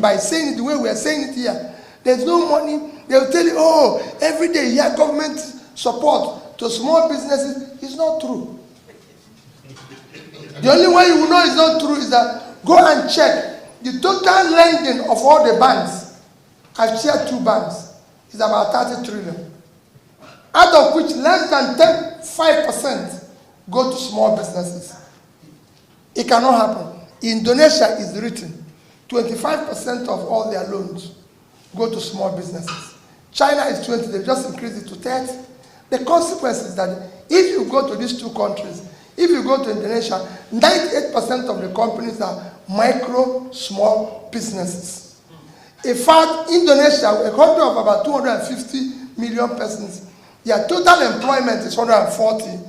by saying it the way we are saying it here. There's no money. They'll tell you, oh, every day you have government support to small businesses. It's not true. The only way you will know it's not true is that go and check the total lending of all the banks. I've shared 2 banks. It's about 30 trillion. Out of which less than 5% go to small businesses. It cannot happen. In Indonesia is written 25% of all their loans go to small businesses. China is 20, they just increased it to 30. The consequence is that if you go to these 2 countries, if you go to Indonesia, 98% of the companies are micro, small businesses. In fact, Indonesia, a country of about 250 million persons, their total employment is 140.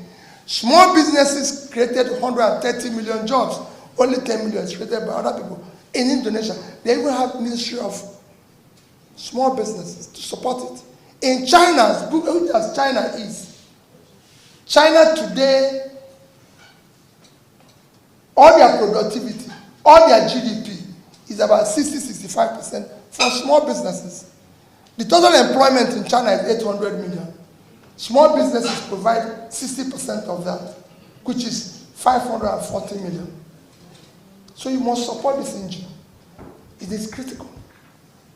Small businesses created 130 million jobs. Only 10 million is created by other people. In Indonesia, they even have Ministry of Small Businesses to support it. In China, as China is, China today, all their productivity, all their GDP is about 60-65% for small businesses. The total employment in China is 800 million. Small businesses provide 60% of that, which is 540 million. So you must support this engine. It is critical.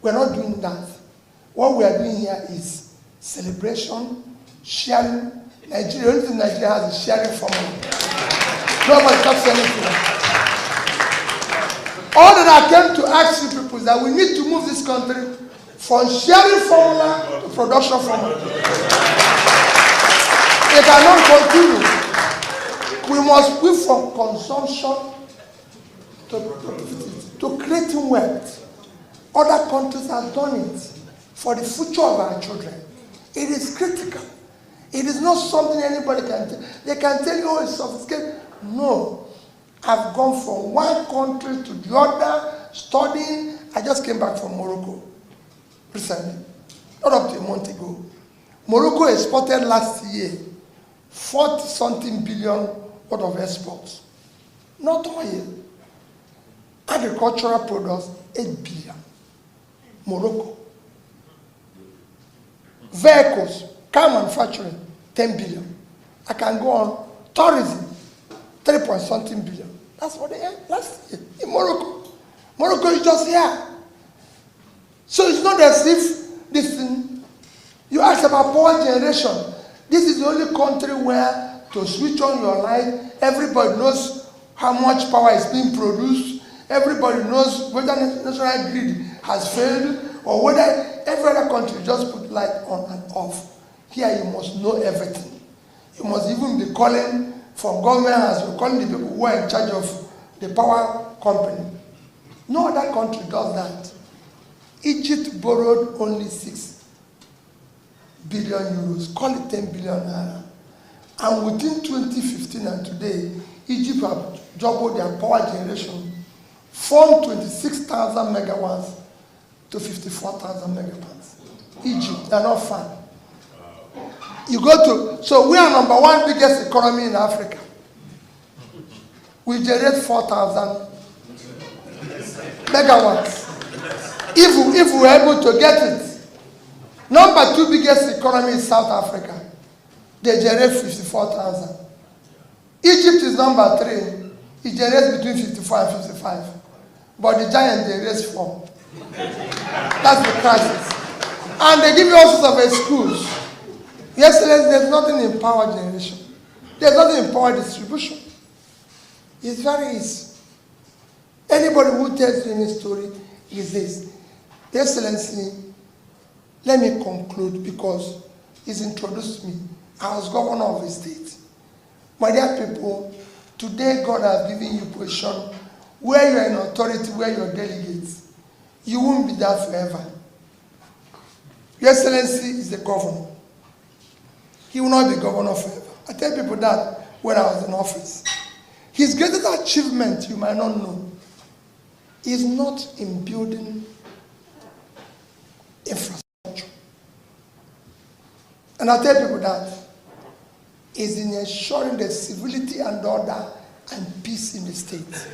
We're not doing that. What we are doing here is celebration, sharing. Nigeria, the only thing Nigeria has is sharing formula. Nobody stops anything. All that I came to ask you people is that we need to move this country from sharing formula to production formula. It cannot continue. We must move from consumption to creating wealth. Other countries have done it for the future of our children. It is critical. It is not something anybody can tell. They can tell you, oh, it's sophisticated. No. I've gone from one country to the other, studying. I just came back from Morocco recently, not up to a month ago. Morocco exported last year 40-something billion worth of exports. Not oil. Agricultural products, 8 billion. Morocco. Vehicles, car manufacturing, 10 billion. I can go on. Tourism, 3-point-something billion. That's what they had last year in Morocco. Morocco is just here. So it's not as if this thing, you ask about power generation. This is the only country where to switch on your light, everybody knows how much power is being produced. Everybody knows whether the national grid has failed or whether every other country just put light on and off. Here you must know everything. You must even be calling from government as you're calling the people who are in charge of the power company. No other country does that. Egypt borrowed only 6 billion euros, call it 10 billion naira. And within 2015 and today, Egypt have doubled their power generation from 26,000 megawatts to 54,000 megawatts. Egypt, they're not far. You go to, so we are number 1 biggest economy in Africa. We generate 4,000 megawatts. If we were able to get it. Number 2 biggest economy is South Africa. They generate 54,000. Egypt is number 3. It generates between 54 and 55. But the giant generates 4. That's the crisis. And they give you all sorts of excuse. Yesterday, there's nothing in power generation. There's nothing in power distribution. It's very easy. Anybody who tells you any story is this. Excellency, let me conclude because he's introduced me. I was governor of a state. My dear people, today God has given you position where you are in authority, where you are delegates. You won't be there forever. Your Excellency is the governor. He will not be governor forever. I tell people that when I was in office. His greatest achievement, you might not know, is not in building infrastructure. And I tell people that is in ensuring the civility and order and peace in the state.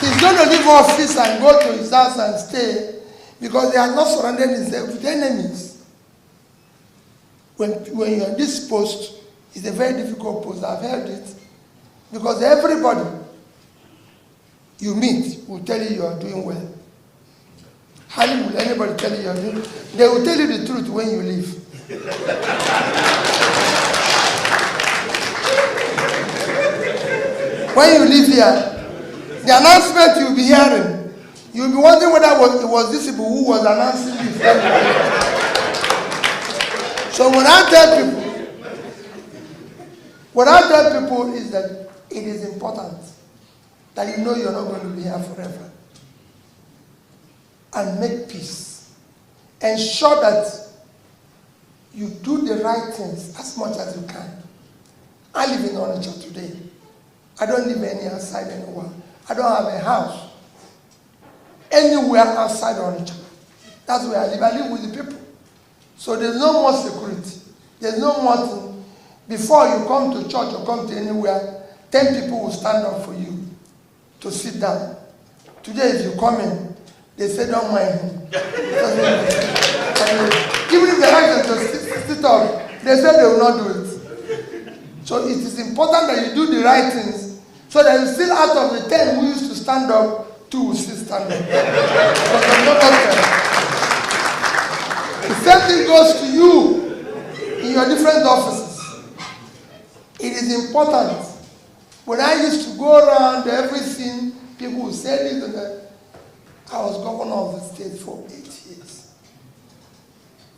He's going to leave office and go to his house and stay because they are not surrounded himself with enemies. When you're on this post, it's a very difficult post. I've heard it. Because everybody you meet will tell you are doing well. Hardly will anybody tell you are doing well. They will tell you the truth when you leave. When you leave here, the announcement you'll be hearing, you'll be wondering whether it was these people who was announcing this. So what I tell people is that it is important that you know you're not going to be here forever. And make peace. Ensure that you do the right things as much as you can. I live in Onitsha today. I don't live any outside anywhere. I don't have a house anywhere outside Onitsha. That's where I live. I live with the people. So there's no more security. There's no more thing. Before you come to church or come to anywhere, 10 people will stand up for you to sit down. Today, if you come in, they say, don't mind him. Even if they ask them to sit up, they say they will not do it. So it is important that you do the right things so that you still out of the 10 who used to stand up, 2 will still stand up. Because there's no better. The same thing goes to you in your different offices. It is important. When I used to go around everything, people would say this and that. I was governor of the state for 8 years.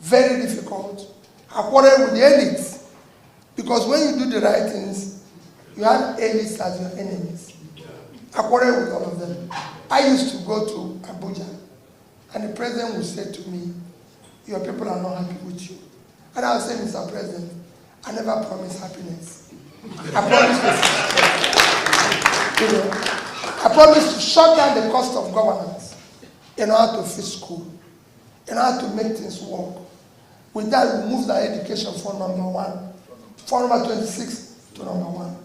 Very difficult. I quarreled with the elites. Because when you do the right things, you have elites as your enemies. I quarreled with all of them. I used to go to Abuja, and the president would say to me, your people are not happy with you. And I would say, Mr. President, I never promised happiness. I promised to shut down the cost of governance in order to fix school, in order to make things work. With that, we moved our education from number 1, from number 26 to number 1.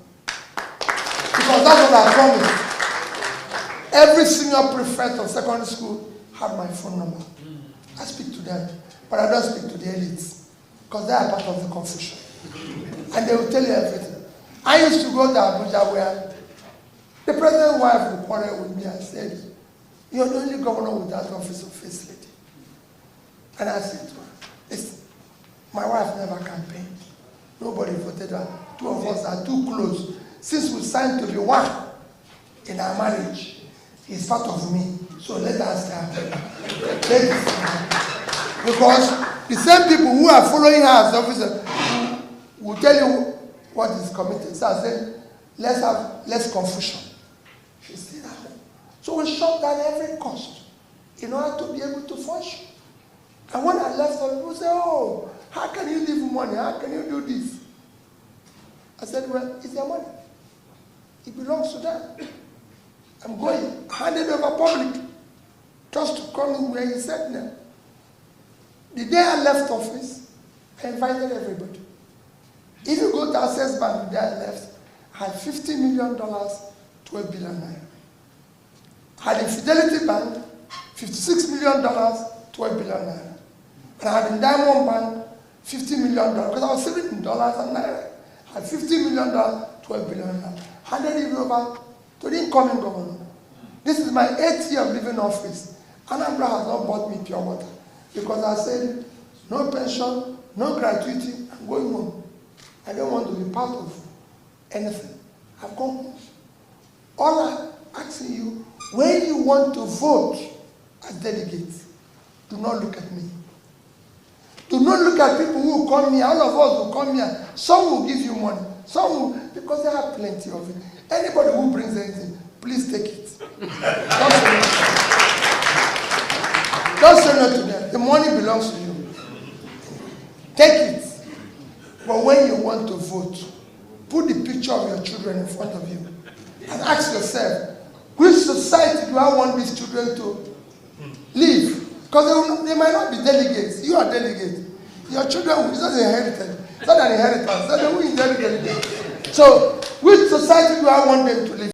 Because that's what I promised. Every senior prefect of secondary school had my phone number. I speak to them, but I don't speak to the elites because they are part of the confusion. And they will tell you everything. I used to go to Abuja where the president's wife would quarrel with me and said, you're the only governor with that office of first lady. And I said to her, listen, my wife never campaigned. Nobody voted her. 2 of us are too close. Since we signed to be one in our marriage, he's part of me. So let us start. Because the same people who are following her as officer will tell you what is committed. So I said, let's have less confusion. She said that. So we shut down every cost in order to be able to function. And when I left, some people say, oh, how can you leave money? How can you do this? I said, well, it's their money. It belongs to them. I'm going, hand it over public, just to come in where he said now. The day I left office, I invited everybody. If you go to Access Bank the day I left, I had $50 million, 12 billion naira. I had in Fidelity Bank, $56 million, 12 billion naira. And I had in Diamond Bank, $50 million, because I was saving in dollars and naira. I had $50 million, 12 billion naira. Handed it over to the incoming governor. This is my 8th year of living office. Anambra has not bought me pure water because I said, no pension, no gratuity, I'm going home. I don't want to be part of anything. I've gone home. All I'm asking you, when you want to vote as delegates, do not look at me. Do not look at people who come here. All of us will come here. Some will give you money. Some will, because they have plenty of it. Anybody who brings anything, please take it. Don't say no to them. The money belongs to you. Take it. But when you want to vote, put the picture of your children in front of you and ask yourself, which society do I want these children to live? Because they might not be delegates. You are delegate. Your children, it's not inherited. It's not an inheritance. So they will inherit. So, which society do I want them to live?